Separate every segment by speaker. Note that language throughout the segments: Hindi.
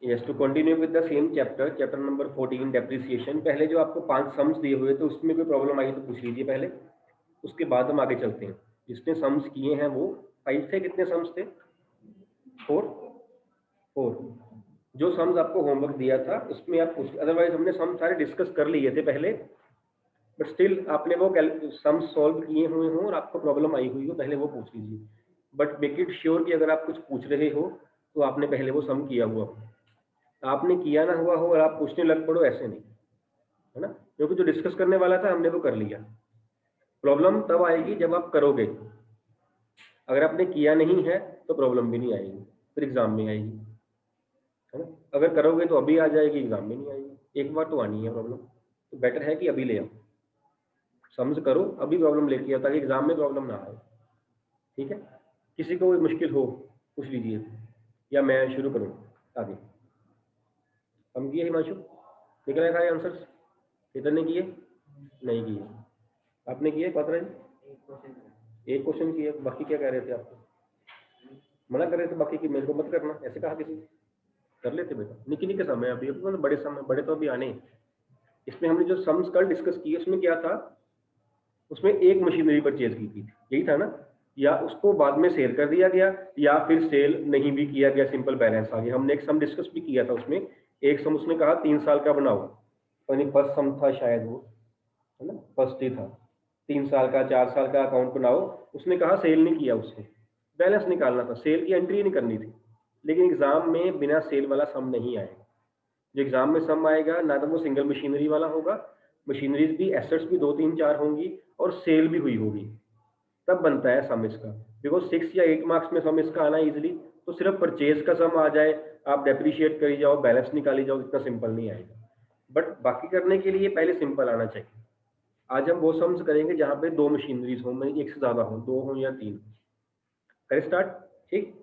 Speaker 1: Yes, to continue with the same chapter number 14 depreciation. पहले जो आपको 5 सम्स दिए हुए थे उसमें कोई प्रॉब्लम आई तो पूछ लीजिए पहले, उसके बाद हम आगे चलते हैं। जिसने सम्स किए हैं वो 5 थे। कितने सम्स थे? 4। जो सम्स आपको होमवर्क दिया था उसमें आप पूछ, अदरवाइज हमने सम सारे डिस्कस कर लिए थे पहले, बट स्टिल आपने वो सम्स सॉल्व किए हुए हों और आपको प्रॉब्लम आई हुई हो, पहले वो पूछ लीजिए। बट मेक इट श्योर कि अगर आप कुछ पूछ रहे हो तो आपने पहले वो सम किया हुआ हो। आपने किया ना हुआ हो और आप पूछने लग पड़ो, ऐसे नहीं, है ना? क्योंकि जो डिस्कस करने वाला था हमने वो कर लिया। प्रॉब्लम तब आएगी जब आप करोगे। अगर आपने किया नहीं है तो प्रॉब्लम भी नहीं आएगी, फिर एग्जाम में आएगी, है ना? अगर करोगे तो अभी आ जाएगी, एग्जाम में नहीं आएगी। एक बार तो आनी है प्रॉब्लम, तो बेटर है कि अभी ले आओ, समझ करो, अभी प्रॉब्लम लेके आओ ताकि एग्जाम में प्रॉब्लम ना आए। ठीक है? किसी को कोई मुश्किल हो पूछ लीजिए, या मैं शुरू करूँ आगे? हम किए हिमांशु? निकल आए आंसर्स? चेतन ने किए? नहीं किए। आपने किए पात्रा जी? एक क्वेश्चन किए, बाकी क्या कह रहे थे? आपको मना कर रहे थे बाकी की, मेरे को मत करना, ऐसे कहा किसी? कर लेते बेटा, निकी निके समय अभी मतलब बड़े समय, बड़े तो अभी आने। इसमें हमने जो सम्स कल डिस्कस किए उसमें क्या था, उसमें एक मशीनरी परचेज की थी, यही था ना? या उसको बाद में सेल कर दिया गया, या फिर सेल नहीं भी किया गया, सिंपल बैलेंस आ गया। हमने एक सम डिस्कस भी किया था उसमें। एक सम उसने कहा 3 साल का बनाओ, यानी फर्स्ट सम था शायद वो, है ना? फर्स्ट ही था, 3 साल का 4 साल का अकाउंट बनाओ। उसने कहा सेल नहीं किया, उसने बैलेंस निकालना था, सेल की एंट्री नहीं करनी थी। लेकिन एग्जाम में बिना सेल वाला सम नहीं आएगा। जो एग्जाम में सम आएगा ना तो वो सिंगल मशीनरी वाला होगा, मशीनरीज भी, एसेट्स भी 2 3 4 होंगी और सेल भी हुई होगी, तब बनता है सम इसका। बिकॉज 6 या 8 मार्क्स में सम इसका आना इजिली, तो सिर्फ परचेज का सम आ जाए, आप डेप्रिशिएट करी जाओ, बैलेंस निकाली जाओ, इतना सिंपल नहीं आएगा। बट बाकी करने के लिए पहले सिंपल आना चाहिए। आज हम वो सम्स करेंगे जहां पे 2 मशीनरीज हो, मतलब एक से ज्यादा हो, 2 हो या 3। करें स्टार्ट? ठीक,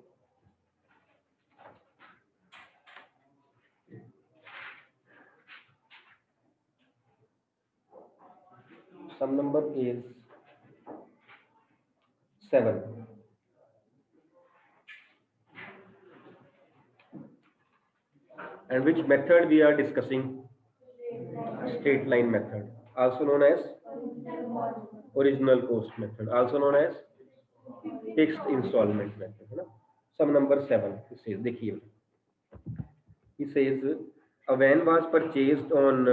Speaker 1: सम number is 7। And which method we are discussing? Straight line method, also known as original cost method, also known as fixed installment method, है ना? Sum number 7 says, देखिए, he says a van was purchased on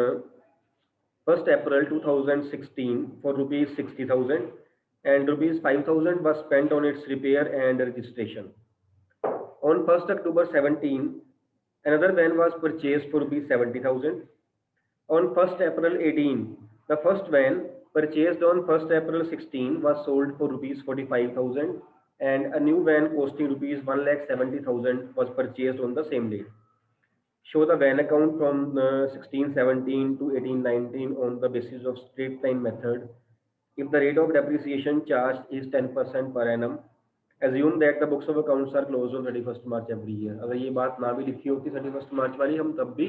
Speaker 1: 1st April 2016 for rupees 60,000 and rupees 5,000 was spent on its repair and registration. On 1st October 17, another van was purchased for rupees 70,000. On 1st April 18, the first van purchased on 1st April 16 was sold for rupees 45,000 and a new van costing rupees 1,70,000 was purchased on the same date. Show the van account from 1617 to 1819 on the basis of straight line method. If the rate of depreciation charged is 10% per annum, assume that the books of accounts are closed on 31st March every year. अगर ये बात ना भी लिखी होती 31st मार्च वाली, हम तब भी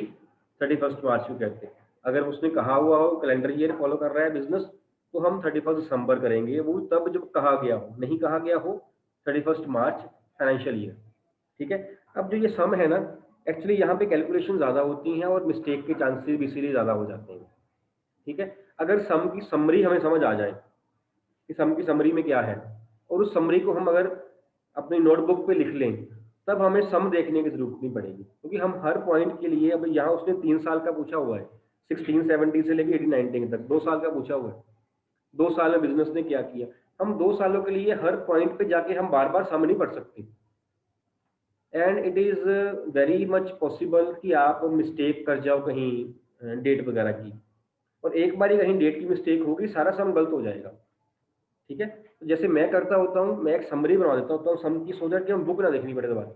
Speaker 1: 31st मार्च को कहते। अगर उसने कहा हुआ हो कैलेंडर ईयर फॉलो कर रहा है बिजनेस, तो हम 31st दिसंबर करेंगे, वो तब जब कहा गया हो। नहीं कहा गया हो 31st मार्च फाइनेंशियल ईयर। ठीक है? अब जो ये सम है ना, एक्चुअली यहाँ पे कैलकुलेशन ज़्यादा होती हैं और मिस्टेक के चांसेस भी इसीलिए ज़्यादा हो जाते हैं। ठीक है? अगर सम की समरी हमें समझ आ जाए कि सम की समरी में क्या है, और उस समरी को हम अगर अपनी नोटबुक पे लिख लें, तब हमें सम देखने की जरूरत नहीं पड़ेगी। क्योंकि हम हर पॉइंट के लिए, अब यहाँ उसने 3 साल का पूछा हुआ है, 1670 से लेकर 1819 तक 2 साल का पूछा हुआ है। 2 साल में बिजनेस ने क्या किया, हम 2 सालों के लिए हर पॉइंट पे जाके हम बार बार सम नहीं पढ़ सकते। And it is very much possible कि आप मिस्टेक कर जाओ कहीं डेट वगैरह की, और एक बार ही कहीं डेट की मिस्टेक होगी, सारा सम गलत हो जाएगा। ठीक है? तो जैसे मैं करता होता हूँ, मैं एक समरी बना देता होता हूँ सम की, सो दैट कि हम बुक ना देखनी पड़े दोबारा।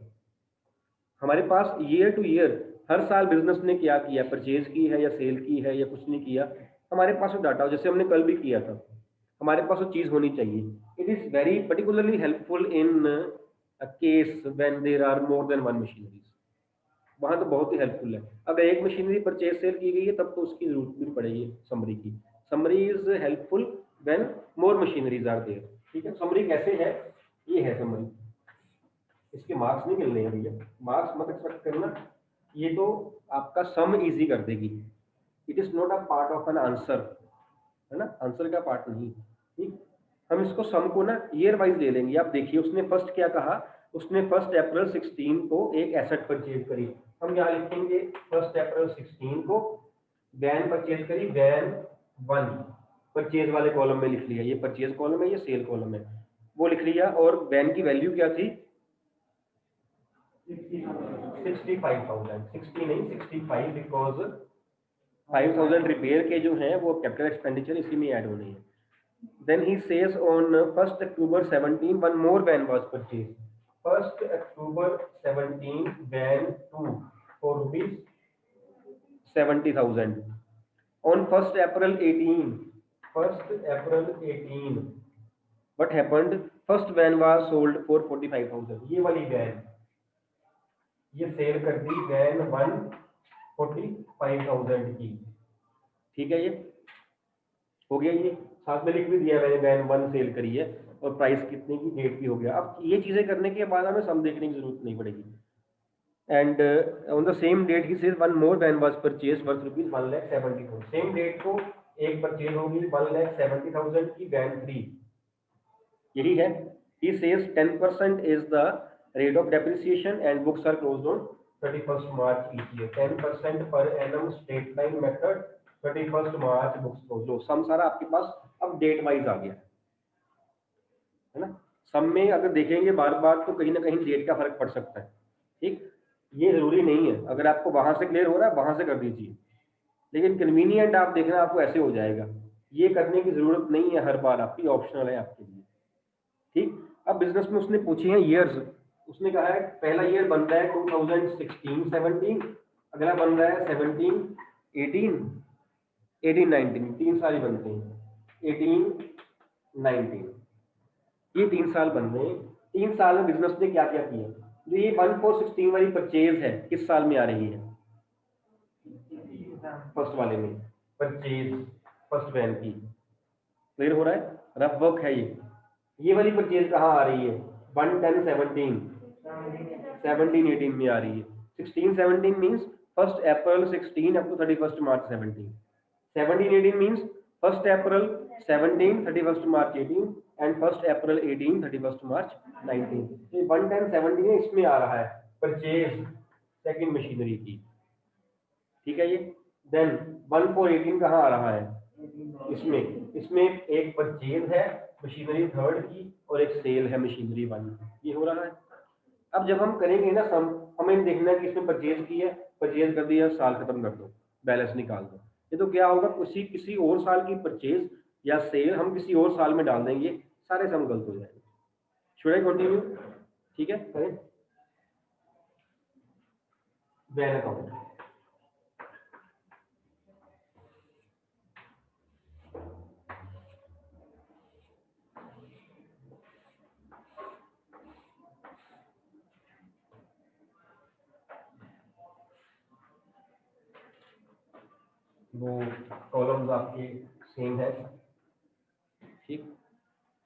Speaker 1: हमारे पास ईयर टू ईयर हर साल बिजनेस ने क्या किया, परचेज की है या सेल की है या कुछ नहीं किया, हमारे पास वो डाटा हो, जैसे हमने कल भी किया था, हमारे पास वो चीज़ होनी चाहिए। It is very particularly helpful in a case when there are more than one machineries. वहाँ तो बहुत ही हेल्पफुल है। अगर एक मशीनरी परचेज सेल की गई है तब तो उसकी जरूरत भी पड़ेगी समरी की। Summary is helpful when more machineries are there. ठीक है? समरी कैसे है, ये है समरी। इसके मार्क्स नहीं मिलने हैं भैया, मार्क्स मत एक्सपेक्ट करना, ये तो आपका सम इजी कर देगी। It is not a part of an answer, है ना, आंसर का पार्ट नहीं। ठीक, हम इसको सम को ना ईयर वाइज ले लेंगे। आप देखिए उसने फर्स्ट क्या कहा, उसने 1 अप्रैल 16 को एक एसेट परचेज करी। हम यहाँ लिखेंगे 1 अप्रैल 16 को वैन परचेज करी, वैन 1 परचेज वाले कॉलम में लिख लिया, ये परचेज कॉलम है, ये सेल कॉलम है, वो लिख लिया। और वैन की वैल्यू क्या थी, 65,000, 60 नहीं 65, बिकॉज 5,000 रिपेयर के जो हैं वो कैपिटल एक्सपेंडिचर इसी में ऐड होने हैं। Then he says on 1st October 17, one more van was purchased. 1st October 17, van 2 for rupees 70,000. On 1st April 18, 1st April 18, what happened? First van was sold for 45,000. ये वाली वैन ये सेल कर दी, वैन 1 45,000 की। ठीक है, ये हो गया, ये साथ में लिख भी दिया मैंने, वैन 1 सेल करी है और प्राइस कितने की, डेट भी हो गया। अब ये चीजें करने के बाद हमें सम देखने की जरूरत नहीं पड़ेगी। And on the same date ही says one more van was purchase worth rupees 1,70,000। Same date को एक परचेज होगी 1,70,000 की, वैन 3, यही है। He says 10% is the rate of depreciation and books are closed on 31st March each year। 10% per annum straight line method, 31st March books close. लो सम सारा आपके पास अब डेट वाइज आ गया, है ना। सम में अगर देखेंगे बार बार तो कहीं ना कहीं डेट का फर्क पड़ सकता है। ठीक, ये जरूरी नहीं है, अगर आपको वहां से क्लियर हो रहा है वहां से कर दीजिए, लेकिन कन्वीनियंट आप देखना आपको ऐसे हो जाएगा। ये करने की जरूरत नहीं है हर बार, आपकी ऑप्शनल है आपके लिए। ठीक, अब बिजनेस में उसने पूछे हैं ईयर्स। उसने कहा है पहला ईयर बन रहा है 2016-17, अगला बन रहा है 17-18, 18-19, 3 साल ही बनते हैं, 18-19, ये 3 साल बन रहे हैं। 3 साल में बिजनेस ने क्या क्या किया। जो ये 1/4/16 वाली परचेज है किस साल में आ रही है, फर्स्ट वाले में परचेज, फर्स्ट वैन की। क्लियर हो रहा है, रफ वर्क है ये वाली परचेज कहाँ आ रही है, 1/10/17, 17-18 में आ रही है। 16-17 means 1 April 16 up to 31st March 17। 17-18 means 1 April 17, 31st March 18, and 1 April 18, 31st March 19। तो 1/10/17 इसमें आ रहा है परचेज सेकंड मशीनरी की। ठीक है, ये देन 1/4/18 कहाँ आ रहा है, इसमें एक परचेज है मशीनरी थर्ड की और एक सेल है मशीनरी 1, ये हो रहा है। अब जब हम करेंगे ना सम, हमें देखना है कि इसमें परचेज की है, परचेज कर दिया, साल खत्म कर दो, बैलेंस निकाल दो। ये तो क्या होगा, किसी और साल की परचेज या सेल हम किसी और साल में डाल देंगे, सारे सम गलत हो जाएंगे। Should I continue? ठीक है, करें वैन अकाउंट। वो कॉलम्स आपके सेम है। ठीक,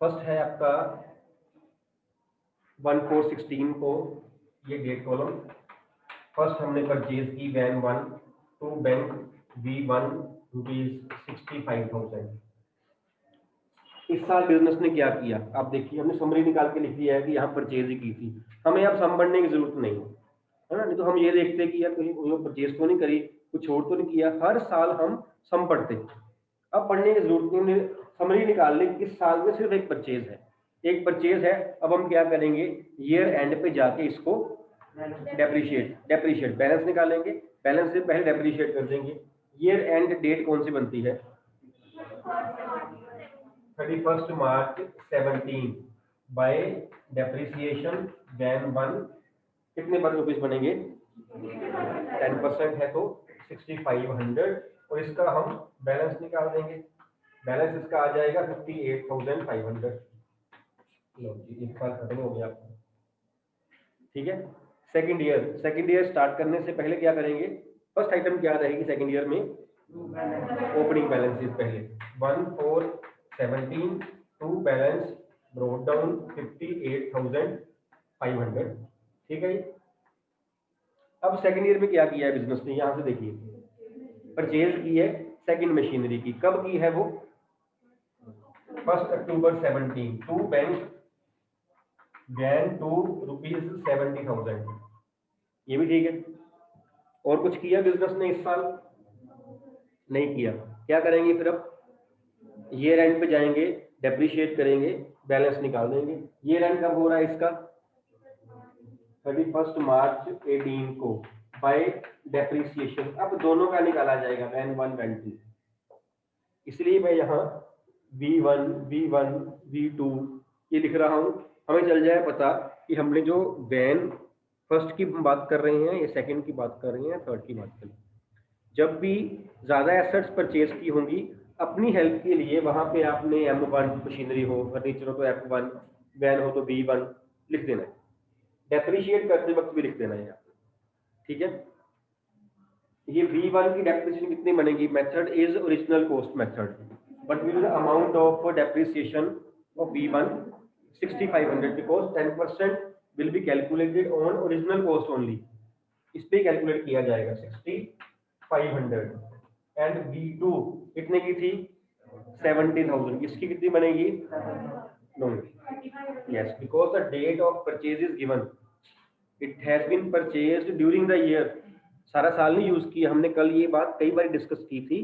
Speaker 1: फर्स्ट है आपका 1/4/16 को, ये डेट कॉलम। फर्स्ट हमने परचेज की वैन 1 टू बैंक V1 ₹65,000। इस साल बिजनेस ने क्या किया, आप देखिए, हमने समरी निकाल के लिख दिया है कि यहाँ परचेज ही की थी, हमें अब सम बढ़ने की जरूरत नहीं है ना। नहीं तो हम ये देखते कि यार कहीं परचेज तो नहीं करी, कुछ और तो नहीं किया, हर साल हम सम पढ़ते। अब पढ़ने की जरूरत नहीं, समरी निकाल लें, इस साल में सिर्फ एक परचेज है, एक परचेज है। अब हम क्या करेंगे, ईयर एंड पे जाके इसको डेप्रीशिएट बैलेंस निकालेंगे, बैलेंस से पहले डेप्रीशिएट कर देंगे। ईयर एंड डेट कौन सी बनती है, 31st March 17, bye depreciation van 1 कितने पर रुपीज बनेंगे, 10% है तो 6500, और इसका हम बैलेंस निकाल देंगे। बैलेंस इसका आ जाएगा 58,500। लो जी, एक साल खत्म हो गया। ठीक है, सेकंड ईयर स्टार्ट करने से पहले क्या करेंगे, फर्स्ट आइटम क्या रहेगी सेकंड ईयर में, ओपनिंग बैलेंसेस पहले 1/4/17 टू बैलेंस ब्रोट डाउन 58,500। ठीक है, अब सेकेंड ईयर में क्या किया है बिजनेस ने, यहाँ से देखिए, परचेज की है सेकंड मशीनरी की। कब की है वो? 1 अक्टूबर 17 टू बैंक वैन टू ₹70,000। ये भी ठीक है। और कुछ किया बिजनेस ने इस साल? नहीं किया। क्या करेंगे फिर? अब ईयर एंड पे जाएंगे, डेप्रिशिएट करेंगे, बैलेंस निकाल देंगे। ईयर एंड कब हो रहा है इसका? 31 मार्च 18 को बाय डेप्रिसिएशन। अब दोनों का निकाला जाएगा, वैन 1 वैन 2। इसलिए मैं यहाँ V1 V1 V2 ये लिख रहा हूँ। हमें चल जाए पता कि हमने जो वैन फर्स्ट की बात कर रहे हैं, या सेकंड की बात कर रहे हैं, थर्ड की बात कर रहे हैं। जब भी ज़्यादा एसेट्स परचेज की होंगी अपनी हेल्प के लिए, वहाँ पे आपने M1 मशीनरी हो, फर्नीचर हो तो F1, वैन हो तो V1 लिख देना है। डेप्रिशिएट करते वक्त भी लिख देना है आपको, ठीक है। ये V1 की डेप्रिसिएशन कितनी बनेगी? Method is original cost method, but will the amount of depreciation of V1 6500 because 10% will be calculated on original cost only. इस पे कैलकुलेट किया जाएगा 6500। एंड V2 कितने की थी? 70,000। इसकी कितनी बनेगी? No, yes, because the date of purchase is given, it has been purchased during the year. सारा साल नहीं यूज किया हमने, कल ये बात कई बार डिस्कस की थी।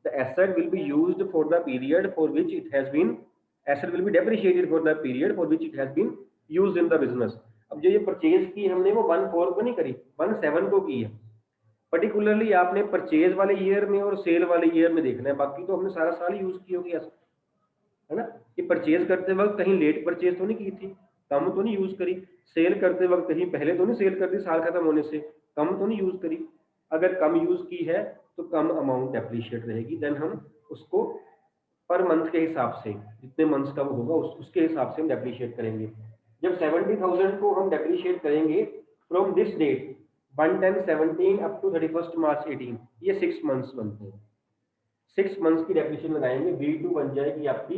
Speaker 1: The asset will be used for the period for which it has been, asset will be depreciated for the period for which it has been used in the business. अब जो ये परचेज की हमने वो 1/4 को नहीं करी, 1/7 को की है। पर्टिकुलरली आपने परचेज वाले ईयर में और सेल वाले ईयर में देखना है, बाकी तो हमने सारा साल यूज की होगी ऐसा, है ना। कि परचेज करते वक्त कहीं लेट परचेज तो नहीं की थी, कम तो नहीं यूज करी। सेल करते वक्त कहीं पहले तो नहीं सेल कर दी साल खत्म होने से, कम तो नहीं यूज करी। अगर कम यूज की है तो कम अमाउंट डेप्रिशिएट रहेगी। देन हम उसको पर मंथ के हिसाब से, जितने मंथ्स का वो होगा उसके हिसाब से हम डेप्रिशिएट करेंगे। जब 70,000 को हम डेप्रिशिएट करेंगे from this date 1/10/17 up to 31 March 18, ये 6 मंथ्स बनते हैं। 6 मंथ्स की डेप्रिशिएशन लगाएंगे, V2 बन जाएगी आपकी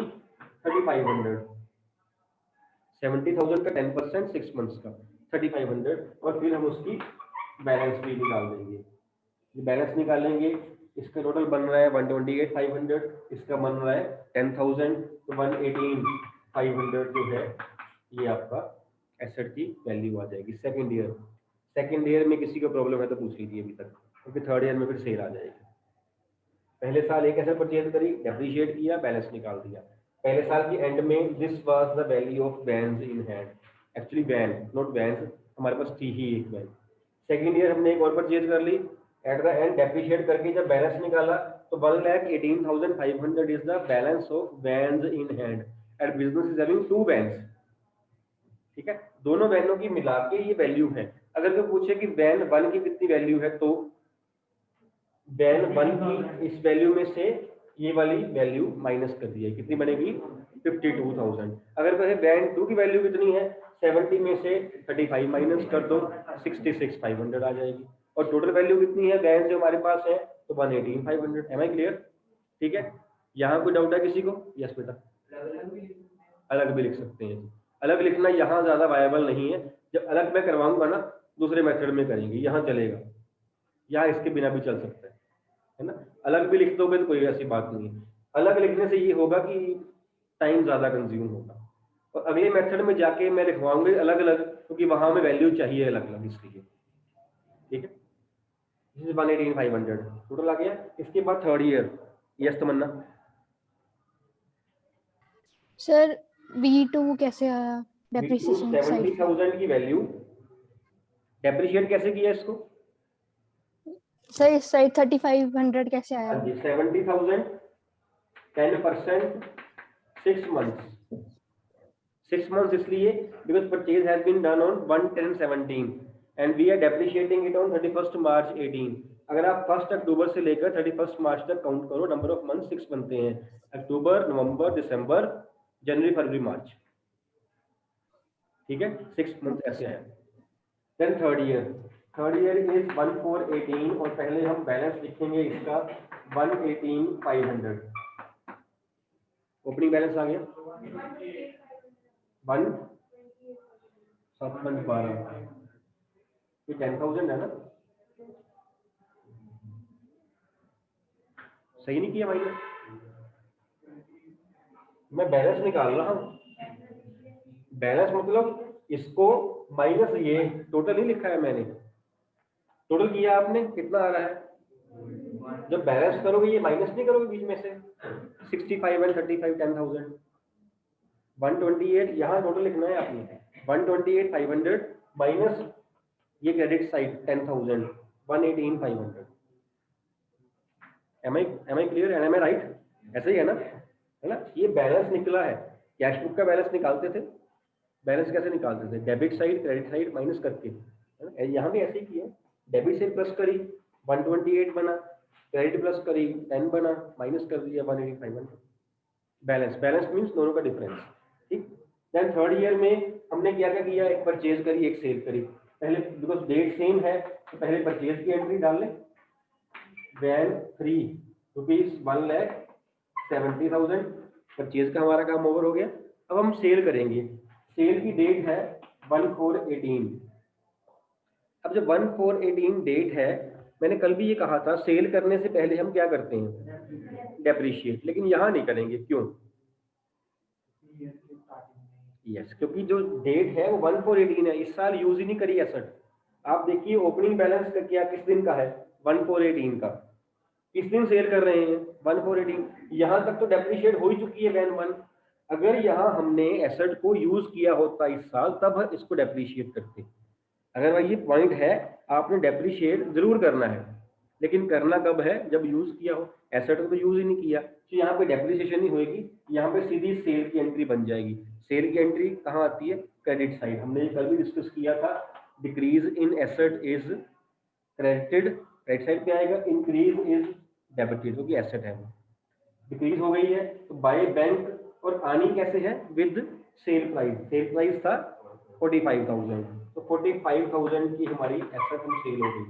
Speaker 1: 3500। 70,000 का 10%, 6 मंथ्स का 3500। और फिर हम उसकी बैलेंस भी निकाल देंगे। बैलेंस निकालेंगे, इसका टोटल बन रहा है 128,500, इसका बन रहा है 10,000, तो 118,500 जो है ये आपका एसेट की वैल्यू आ जाएगी सेकेंड ईयर। सेकेंड ईयर में किसी को प्रॉब्लम है तो पूछ लीजिए अभी तक, क्योंकि थर्ड ईयर में फिर सेल आ जाएगी। पहले साल एक एसेट परचेज करी, डेप्रिशिएट किया, बैलेंस निकाल दिया। पहले साल की एंड में this was the value of vans in hand, actually van not vans, हमारे पास थी ही एक वैन। सेकेंड ईयर हमने एक और परचेज कर ली, एट द एंड डेप्रिशिएट करके जब बैलेंस निकाला तो 1,18,500 is the balance of vans in hand and business is having 2 vans. ठीक है, दोनों वैनों की मिला के ये वैल्यू है। अगर कोई पूछे कि वैन 1 की कितनी वैल्यू है, तो वैन 1 की इस वैल्यू में से ये वाली वैल्यू माइनस कर दी है, कितनी बनेगी? 52,000। अगर कहे वैन 2 की वैल्यू कितनी है, 70 में से 35 माइनस कर दो, 66,500 आ जाएगी। और टोटल वैल्यू कितनी है वैन जो हमारे पास है, तो 118,500। Am I clear? ठीक है, यहाँ कोई डाउट है किसी को? यस बेटा, अलग भी लिख सकते हैं। अलग लिखना यहाँ ज्यादा वायबल नहीं है। जब अलग मैं करवाऊंगा ना, दूसरे मेथड में करेंगे, यहाँ चलेगा, यहाँ इसके बिना भी चल सकता है ना। अलग भी लिख दोगे तो कोई ऐसी बात नहीं है। अलग लिखने से ये होगा कि टाइम ज्यादा कंज्यूम होगा, और अगले मेथड में जाके मैं लिखवाऊंगी अलग अलग, क्योंकि वहां में वैल्यू चाहिए अलग अलग, इसलिए। ठीक है, दिस इज 118,500 टोटल आ गया। इसके बाद थर्ड ईयर, यस तमन्ना।
Speaker 2: सर V2 कैसे आया
Speaker 1: V2
Speaker 2: डेप्रिसिएशन साइड?
Speaker 1: 70,000 की वैल्यू, डेप्रिशिएट कैसे किया इसको?
Speaker 2: सर इस साइड 3500 कैसे आया?
Speaker 1: हाँ जी, 70,000 10% 6 मंथ्स। 6 months इसलिए because purchase has been done on 1/10/17 and we are depreciating it on 31st March 18। अगर आप 1 अक्टूबर से लेकर 31 मार्च तक काउंट करो, नंबर ऑफ मंथ 6 बनते हैं, अक्टूबर, नवंबर, दिसंबर, जनवरी, फरवरी, मार्च। ठीक है, 6 मंथ ऐसे आया। देन थर्ड ईयर इज 1/4/18 और पहले हम बैलेंस लिखेंगे इसका 118,500। ओपनिंग बैलेंस आ गया 1/7 12, ये 10,000 है ना, सही नहीं किया माइनस, मैं बैलेंस निकाल रहा हूँ। बैलेंस मतलब इसको माइनस ये टोटल ही लिखा है मैंने, टोटल किया आपने कितना आ रहा है। जब बैलेंस करोगे ये माइनस नहीं करोगे बीच में से 65 एंड 35 10,000 128 यहाँ टोटल लिखना है आपने 128 500 माइनस ये credit side 10,000 118 500। Am I clear and am I right? ऐसे ही है ना, ये बैलेंस निकला है। कैश बुक का बैलेंस निकालते थे, बैलेंस कैसे निकालते थे, debit side credit side minus करके, है ना। यहाँ भी ऐसे ही किया, डेबिट से प्लस करी 128 बना, क्रेडिट प्लस करी 10 बना, माइनस कर दिया 185। बैलेंस, बैलेंस मीन्स दोनों का डिफरेंस, ठीक। देन थर्ड ईयर में हमने क्या क्या किया, एक परचेज करी एक सेल करी। पहले बिकॉज डेट सेम है तो पहले परचेज की एंट्री डाल लें, वैन 3 रुपीज 1,70,000 परचेज का हमारा काम ओवर हो गया। अब हम सेल करेंगे, सेल की डेट है 1/4/18। अब जब 1/4/18 डेट है, मैंने कल भी ये कहा था सेल करने से पहले हम क्या करते हैं, डेप्रिशिएट, लेकिन यहाँ नहीं करेंगे, क्यों? यस, क्योंकि जो डेट है वो 1/4/18 है, इस साल यूज ही नहीं करी एसेट। आप देखिए ओपनिंग बैलेंस का क्या किस दिन का है, 1/4/18 का, किस दिन सेल कर रहे हैं, 1/4/18। यहाँ तक तो डेप्रिशिएट हो ही चुकी है वैन 1। अगर यहाँ हमने एसेट को यूज किया होता इस साल तब इसको डेप्रिशिएट करते। अगर भाई ये पॉइंट है, आपने डेप्रिशिएट जरूर करना है, लेकिन करना कब है, जब यूज किया हो। एसेट को तो यूज ही नहीं किया तो यहाँ पे डेप्रिसिएशन नहीं होगी, यहाँ पे सीधी सेल की एंट्री बन जाएगी। सेल की एंट्री कहाँ आती है, क्रेडिट साइड। हमने ये कल भी डिस्कस किया था, decrease in asset is credited, credit side पे आएगा, इंक्रीज इज डेबिटेड, क्योंकि एसेट है वो। डिक्रीज हो गई है तो बाय बैंक, और आनी कैसे है, with sale price. Sale price था 45,000, तो 45,000 की हमारी एसेट हम सेल हो गई।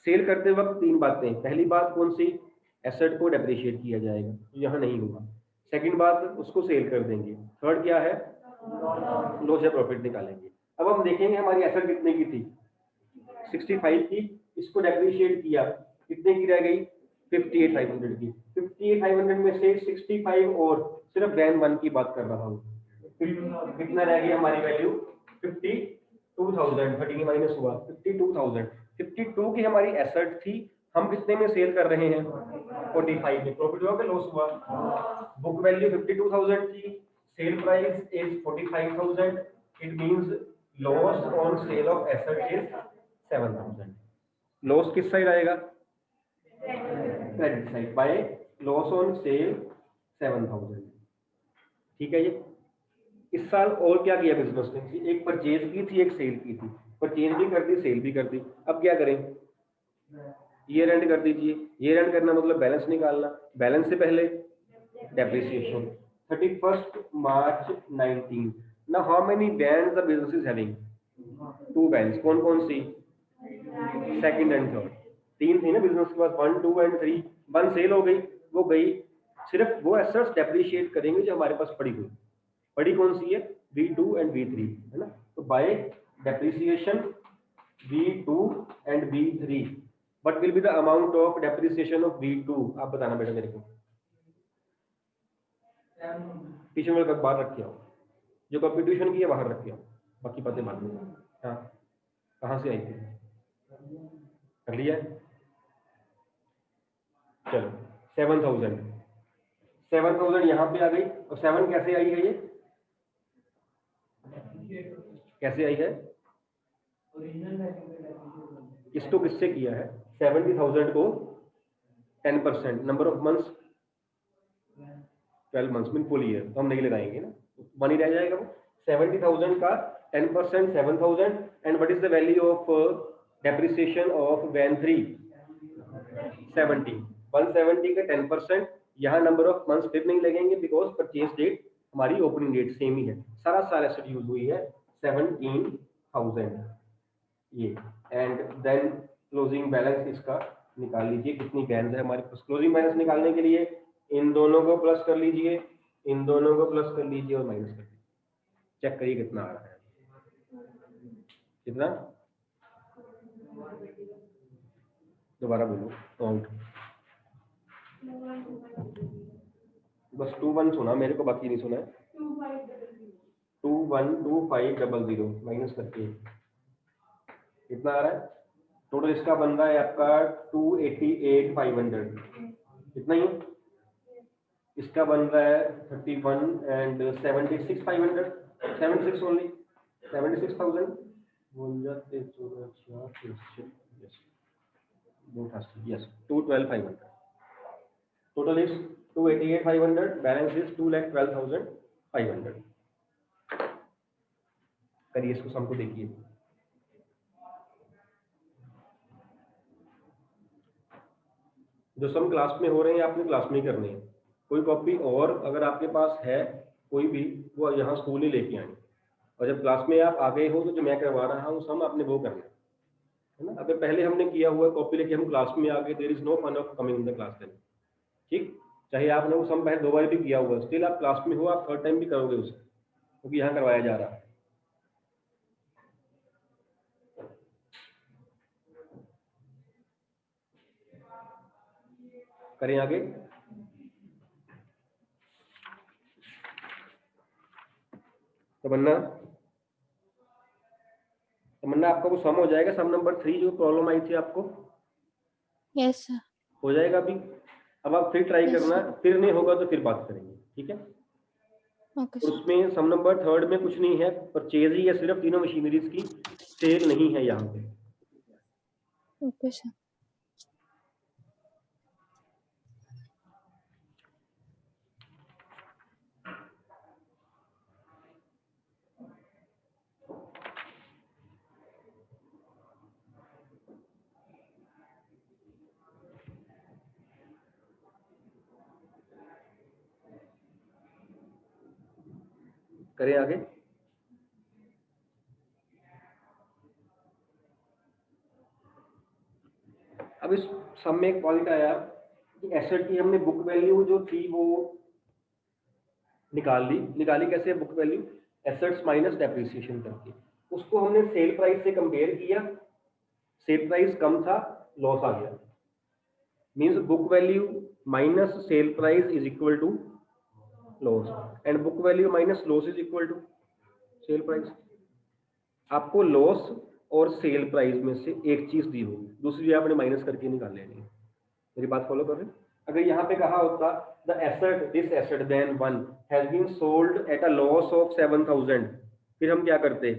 Speaker 1: सेल करते वक्त तीन बातें, पहली बात कौन सी, एसेट को डेप्रिशिएट किया जाएगा, यहाँ नहीं होगा। सेकंड बात, उसको सेल कर देंगे। थर्ड क्या है, लॉस या प्रॉफिट निकालेंगे। अब हम देखेंगे हमारी एसेट कितने की थी, 65 की, इसको डेप्रिशिएट किया, कितने की रह गई, 58,500 की। 58,500 में से 65 और सिर्फ वैन 1 की बात कर रहा हूँ, कितना रह गया हमारी वैल्यू, 52,000, 30 माइनस हुआ 52,000। 52 की हमारी एसेट थी, हम कितने में सेल कर रहे हैं, 45 में। प्रॉफिट हुआ कि लॉस हुआ, बुक वैल्यू 52,000 थी, cell price is 45,000, it means loss on sale of asset is 7,000। Loss किस साइड आएगा, credit side, by loss on sale 7,000। ठीक है। ये इस साल और क्या किया बिजनेस ने, एक परचेज की थी एक सेल की थी, परचेज भी कर दी सेल भी कर दी। अब क्या करें, ईयर एंड कर दीजिए। ईयर एंड करना मतलब बैलेंस निकालना, बैलेंस से पहले depreciation 31st March 19। Now how many bands the business is having, 2 bands, कौन कौन सी, सेकंड एंड थर्ड। 3 थी ना बिजनेस के पास, 1 2 एंड 3। 1 सेल हो गई, वो गई, सिर्फ वो एसेट्स डेप्रिशिएट करेंगे जो हमारे पास पड़ी हुई। पड़ी कौन सी है, V2 एंड V3, है ना। तो bye depreciation V2 and V3, what will be the amount of depreciation of V2, आप बताना बेटा मेरे को। ट्यूशन में बाहर रखे हो, जो कंपटीशन की है बाहर रखे हो, बाकी बातें बाद में। हाँ, कहाँ से आई थी, कर लिया, चलो 7,000। 7,000 यहाँ पे आ गई, और 7 कैसे आई है, ये कैसे आई है, इसको किससे किया है, 70,000 को 10%, number of months 12 months mean full year, तो हम नहीं लगाएंगे ना, मनी रह जाएगा वो। 70,000 का 10% 7,000, and what is the value of depreciation of van 3, 70। 170 का 10%, यहाँ नंबर ऑफ मंथ्स फिर नहीं लगेंगे बिकॉज परचेज डेट हमारी ओपनिंग डेट सेम ही है, सारा साल एसेट यूज हुई है 17,000 ये। एंड देन क्लोजिंग बैलेंस इसका निकाल लीजिए, कितनी बैंड है हमारे पास। क्लोजिंग बैलेंस निकालने के लिए इन दोनों को प्लस कर लीजिए, इन दोनों को प्लस कर लीजिए और माइनस कर लीजिए, चेक करिए कितना आ रहा है, कितना, दोबारा बोलो, काउंट बस 21 सुना मेरे को, बाकी नहीं सुना है। 212500 माइनस करके कितना आ रहा है टोटल? इसका बन रहा है आपका 288,500, इतना ही। इसका बन रहा है 31 एंड 76,500, 76 ओनली, 76,000 बोल जाते तो yes 212,500। Total is 288,500, balance is 2,12,500। करिए इसको, सम को देखिए। जो सम क्लास में हो रहे हैं आपने क्लास में ही करने हैं। कोई कॉपी और अगर आपके पास है कोई भी, वो यहाँ स्कूल ही लेके आए, और जब क्लास में आप आ गए हो तो जो मैं करवा रहा हूँ सम आपने वो करना है ना। अगर पहले हमने किया हुआ कॉपी लेके हम क्लास में आ गए, there is no fun of coming in the class then. ठीक, चाहे आपने वो सम पहले 2 बार भी किया हुआ, स्टिल आप क्लास में हो, आप थर्ड टाइम भी करोगे उसे, क्योंकि यहाँ करवाया जा रहा है। करें आगे। तमन्ना, तमन्ना आपका वो सम हो जाएगा, सम नंबर 3 जो प्रॉब्लम आई थी आपको?
Speaker 2: Yes sir.
Speaker 1: हो जाएगा अभी। अब आप फिर ट्राई
Speaker 2: Yes,
Speaker 1: करना, फिर नहीं होगा तो फिर बात करेंगे, ठीक है।
Speaker 2: ओके
Speaker 1: और
Speaker 2: सर।
Speaker 1: उसमें सम नंबर 3 में कुछ नहीं है, परचेज ही है सिर्फ, तीनों मशीनरीज की सेल नहीं है यहाँ पे।
Speaker 2: Okay sir.
Speaker 1: करें आगे। अब इस सम में एक पॉइंट आया कि एसेट की हमने बुक वैल्यू जो थी वो निकाली कैसे book value? Assets minus depreciation करके। उसको हमने सेल प्राइस से कंपेयर किया, सेल प्राइस कम था, लॉस आ गया। Means book value minus sale price is equal to loss, and book value minus loss is equal to sale price. आपको लॉस और सेल प्राइस में से एक चीज दी होगी, दूसरी आपने माइनस करके निकाल लेनी है। मेरी बात फॉलो कर रहे हैं? अगर यहाँ पे कहा होता the asset this asset then 1 has been sold at a loss of 7,000, फिर हम क्या करते?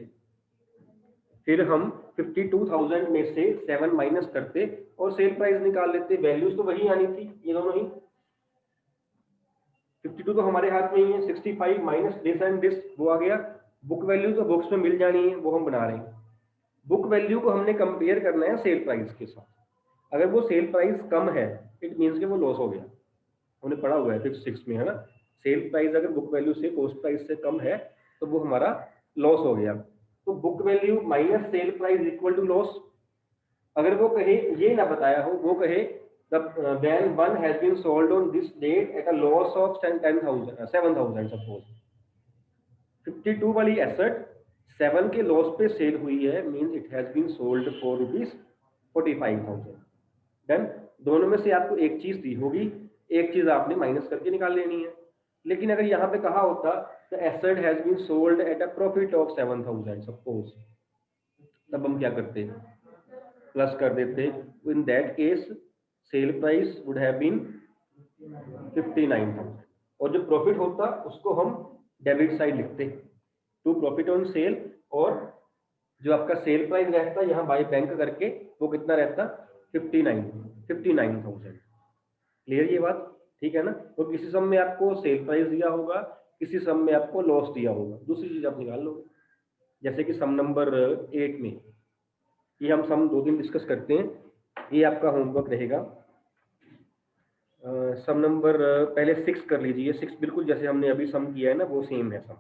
Speaker 1: फिर हम 52,000 में से 7 माइनस करते और सेल प्राइस निकाल लेते। वैल्यूज तो वही आनी थी, ये दोनों ही। 52 तो हमारे हाथ में ही है, 65 माइनस दिस एंड दिस वो आ गया। बुक वैल्यू तो बुक्स में मिल जानी है, वो हम बना रहे हैं। बुक वैल्यू को हमने कंपेयर करना है सेल प्राइस के साथ। अगर वो सेल प्राइस कम है इट मीन्स कि वो लॉस हो गया। हमने पढ़ा हुआ है 5th 6th में, है ना। सेल प्राइस अगर बुक वैल्यू से कॉस्ट प्राइस से कम है तो वो हमारा लॉस हो गया। तो book value minus sale price equal to loss. अगर वो कहे, ये ना बताया हो, वो कहे then one has been sold on this date at a loss of 10,000 7,000 suppose. 52 वाली एसेट 7 के लॉस पे सेल हुई है, means it has been sold for ₹45,000। Then दोनों में से आपको एक चीज दी होगी, एक चीज आपने माइनस करके निकाल लेनी है। लेकिन अगर यहाँ पे कहा होता the asset has been sold at a profit of 7,000 suppose, तब हम क्या करते? प्लस कर देते। In that case sale price would have been 59,000, और जो प्रॉफिट होता उसको हम डेबिट साइड लिखते टू प्रॉफिट ऑन सेल, और जो आपका सेल प्राइस रहता यहाँ बाय बैंक करके वो कितना रहता? 59,000। क्लियर ये बात? ठीक है ना। तो किसी सम में आपको सेल प्राइस दिया होगा, किसी सम में आपको लॉस दिया होगा, दूसरी चीज आप निकाल लोगे। जैसे कि सम नंबर 8 में, ये हम सम 2 दिन डिस्कस करते हैं, ये आपका होमवर्क रहेगा। सम नंबर पहले 6 कर लीजिए। 6 बिल्कुल जैसे हमने अभी सम किया है ना, वो सेम है सम।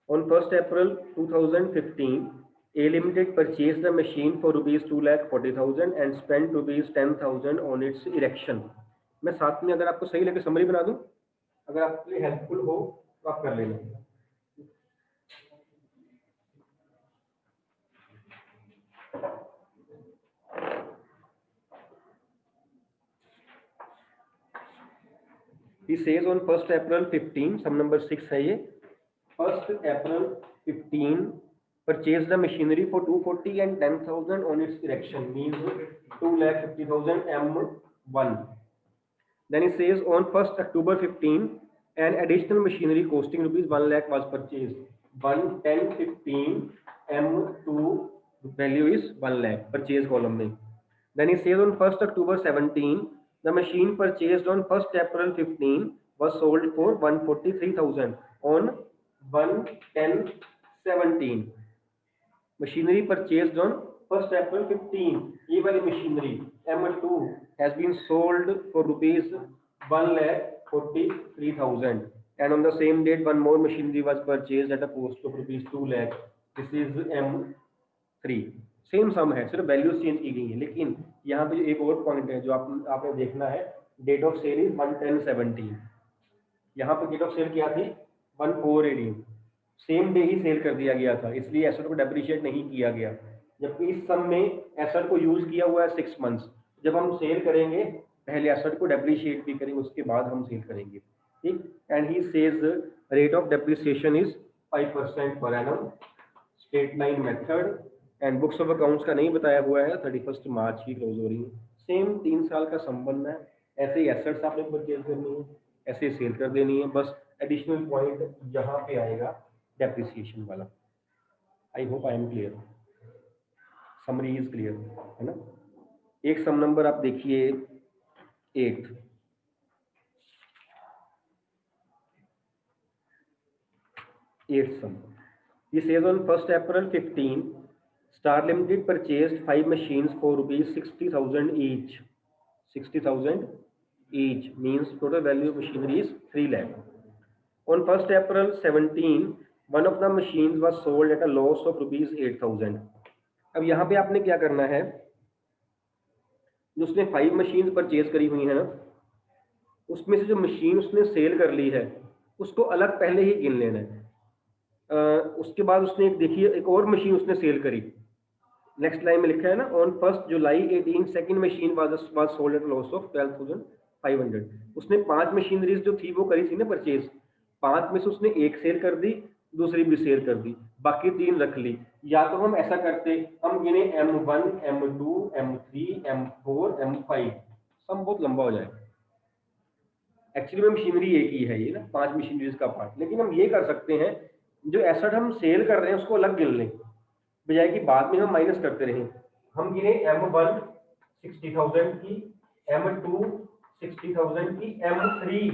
Speaker 1: On 1st April 2015, A Limited purchased the machine for ₹2,40,000 and spent ₹10,000 on its erection. मैं साथ में अगर आपको सही लगे समरी बना दूं, अगर आपके लिए हेल्पफुल हो तो आप कर लेना। He says on 1st April 15, sum number 6 है ये, 1st April 15 purchased the machinery for 240 and 10,000 on its erection, means 2,50,000 M1. Then he says on 1st October 15 an additional machinery costing rupees 1 lakh was purchased. 1,10,15 M2 value is 1 lakh, purchase column में. Then he says on 1st October 17 the machine purchased on 1st April 15 was sold for 143,000 on 1/10/17. Machinery purchased on 1st April 15, ये वाली machinery M2 has been sold for rupees 1,43,000, and on the same date one more machinery was purchased at a cost of rupees 2 lakh. This is M3. Same sum है, सिर्फ वैल्यूज चेंज की गई है. लेकिन यहाँ पे जो एक और पॉइंट है जो आपने देखना है, डेट ऑफ सेल इज 1/10/17. यहाँ पे डेट ऑफ सेल क्या थी 1/4/18, सेम डे ही सेल कर दिया गया था, इसलिए एसेट को डेप्रिशिएट नहीं किया गया. जबकि इस सम में एसेट को यूज किया हुआ है 6 मंथ्स. जब हम सेल करेंगे पहले एसेट को डेप्रिशिएट भी करेंगे, उसके बाद हम सेल करेंगे. ठीक. And he says rate of depreciation is 5% पर annum, straight line method. And books of accounts का नहीं बताया हुआ है, 31 मार्च की क्लोज हो रही है. सेम 3 साल का संबंध है. ऐसे ही एसेट्स आपने परचेज करनी है, ऐसे सेल कर देनी है. बस एडिशनल पॉइंट यहाँ पे आएगा डेप्रिसिएशन वाला. I hope I am clear, summary is clear है ना. एक सम नंबर आप देखिए 8th some. He says on 1st April 15 Star Limited purchased 5 machines for rupees 60,000 each. 60,000 each means total value of machinery is 3 lakh. On 1st April 17, one of the machines was sold at a loss of rupees 8,000. अब यहाँ पे आपने क्या करना है, जो उसने 5 मशीन परचेज करी हुई है ना, उसमें से जो मशीन उसने सेल कर ली है उसको अलग पहले ही गिन लेना है. उसके बाद उसने देखिए एक और मशीन उसने सेल करी. नेक्स्ट लाइन में लिखा है ना, on 1st July 18 second machine was sold at loss of 12,500. उसने 5 मशीनरीज जो थी वो करी थी ना परचेज, 5 में से उसने एक सेल कर दी, दूसरी भी सेल कर दी, बाकी 3 रख ली. या तो हम ऐसा करते, हम गिने M1, M2, M3, M4, M5, सम बहुत लंबा हो जाएगा. एक्चुअली में मशीनरी एक ही है ये ना, 5 मशीनरीज का पार्ट. लेकिन हम ये कर सकते हैं, जो एसेट हम सेल कर रहे हैं उसको अलग गिन लें, बजाय कि बाद में हम माइनस करते रहें. हम गिने M1 60,000 की, M2 60,000 की, M3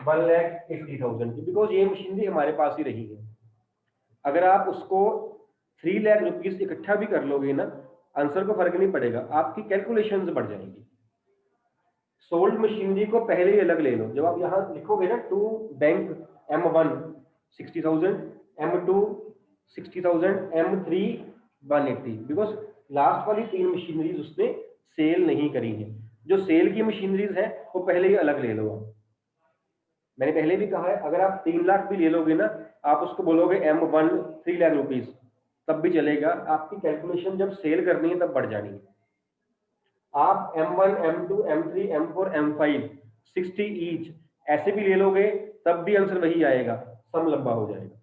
Speaker 1: 1,80,000 की, बिकॉज ये मशीनरी हमारे पास ही रही है. अगर आप उसको 3 लाख रुपीज इकट्ठा भी कर लोगे ना, आंसर को फर्क नहीं पड़ेगा, आपकी कैलकुलेशंस बढ़ जाएंगी. सोल्ड मशीनरी को पहले ही अलग ले लो. जब आप यहाँ लिखोगे ना to bank M1 60,000, M2 60,000, M3 180, because last वाली 3 मशीनरीज उसने सेल नहीं करी है. जो सेल की मशीनरीज है वो पहले ही अलग ले लो. मैंने पहले भी कहा है, अगर आप 3 लाख भी ले लोगे ना, आप उसको बोलोगे M1 3 लाख रुपीज, तब भी चलेगा. आपकी कैलकुलेशन जब सेल करनी है तब बढ़ जानी है. आप M1, M2, M3, M4, M5 60 each ऐसे भी ले लोगे तब भी आंसर वही आएगा, सम लंबा हो जाएगा.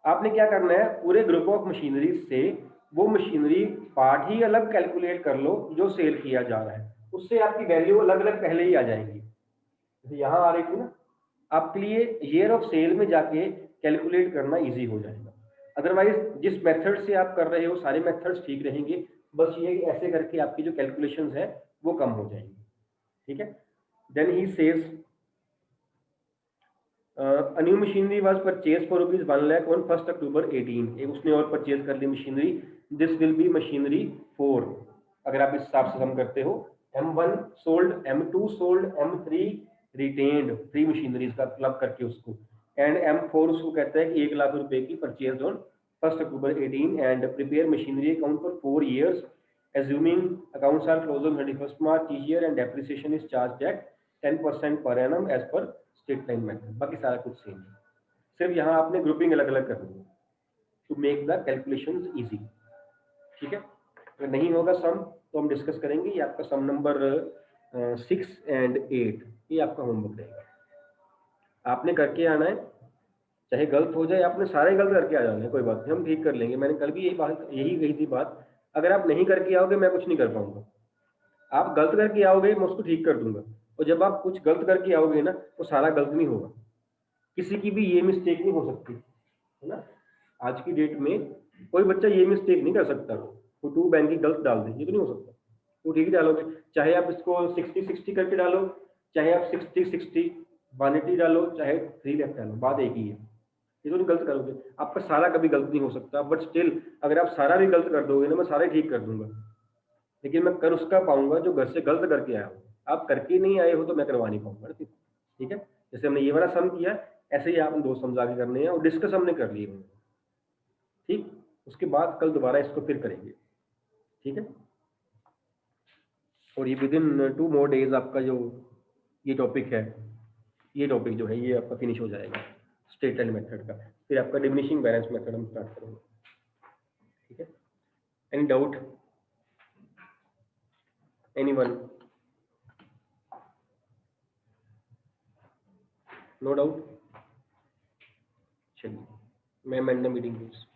Speaker 1: आपने क्या करना है, पूरे ग्रुप ऑफ मशीनरी से वो मशीनरी पार्ट ही अलग कैलकुलेट कर लो जो सेल किया जा रहा है, उससे आपकी वैल्यू अलग अलग पहले ही आ जाएंगी. जैसे यहाँ आ रही थी ना, आपके लिए ईयर ऑफ सेल में जाके कैलकुलेट करना इजी हो जाएगा. अदरवाइज जिस मेथड से आप कर रहे हो सारे मेथड्स ठीक रहेंगे, बस ये कि ऐसे करके आपकी जो कैलकुलेशंस है वो कम हो जाएंगी. ठीक है. देन ही says a new machinery was purchased for rupees 1 lakh on 1st October 18. एक उसने और परचेज कर ली machinery. This will be machinery 4. अगर आप इस हिसाब से सम करते हो, M1 sold, M2 sold, M3 retained, 3 machineries का क्लब करके उसको, एंड M4 उसको कहता है कि 1 लाख रुपए की purchase on 1st October 18 and prepare machinery account for 4 years assuming accounts are closed on 31st March each year and depreciation is charged at 10% per annum as per straight line method. बाकी सारा कुछ सेम है, सिर्फ यहाँ आपने ग्रुपिंग अलग अलग करनी है to make the calculations easy. ठीक है. अगर नहीं होगा सम तो हम डिस्कस करेंगे. ये आपका सम नंबर 6 and 8, ये आपका होमवर्क रहेगा। आपने करके आना है, चाहे गलत हो जाए, आपने सारे गलत करके आ जाना है, कोई बात नहीं, हम ठीक कर लेंगे। मैंने कल भी यही कही थी बात, अगर आप नहीं करके आओगे मैं कुछ नहीं कर पाऊंगा। आप गलत करके आओगे मैं उसको ठीक कर दूंगा, और जब आप कुछ गलत करके आओगे ना, वो सारा गलत नहीं होगा। किसी की भी ये मिस्टेक नहीं हो सकती, है ना। आज की डेट में कोई बच्चा ये मिस्टेक नहीं कर सकता, वो 2 बैंक की गलत डाल दे, ये तो नहीं हो सकता। वो ठीक डालोगे, चाहे आप इसको 60-60 करके डालो, चाहे आप 60-60 180 डालो, चाहे 3 लेफ्ट डालो, बात एक ही है। ये तो नहीं गलत करोगे, आपका सारा कभी गलत नहीं हो सकता, बट स्टिल अगर आप सारा भी गलत कर दोगे ना, मैं सारे ठीक कर दूंगा, लेकिन मैं कर उसका पाऊंगा जो घर से गलत करके आया हो। आप करके नहीं आए हो तो मैं करवा नहीं पाऊंगा, ठीक है। जैसे हमने ये वाला सम किया, ऐसे ही आपने 2 सम्स आगे करने हैं, और डिस्कस हमने कर लिए होंगे, ठीक। उसके बाद कल दोबारा इसको फिर करेंगे, ठीक है। और ये विद इन 2 मोर डेज आपका जो ये टॉपिक है, ये टॉपिक जो है ये आपका फिनिश हो जाएगा, स्ट्रेट लाइन मेथड का। फिर आपका डिमिनिशिंग बैलेंस मेथड हम स्टार्ट करेंगे, ठीक है। Any doubt, anyone? No doubt. चलिए, मैं एंड द मीटिंग प्लीज।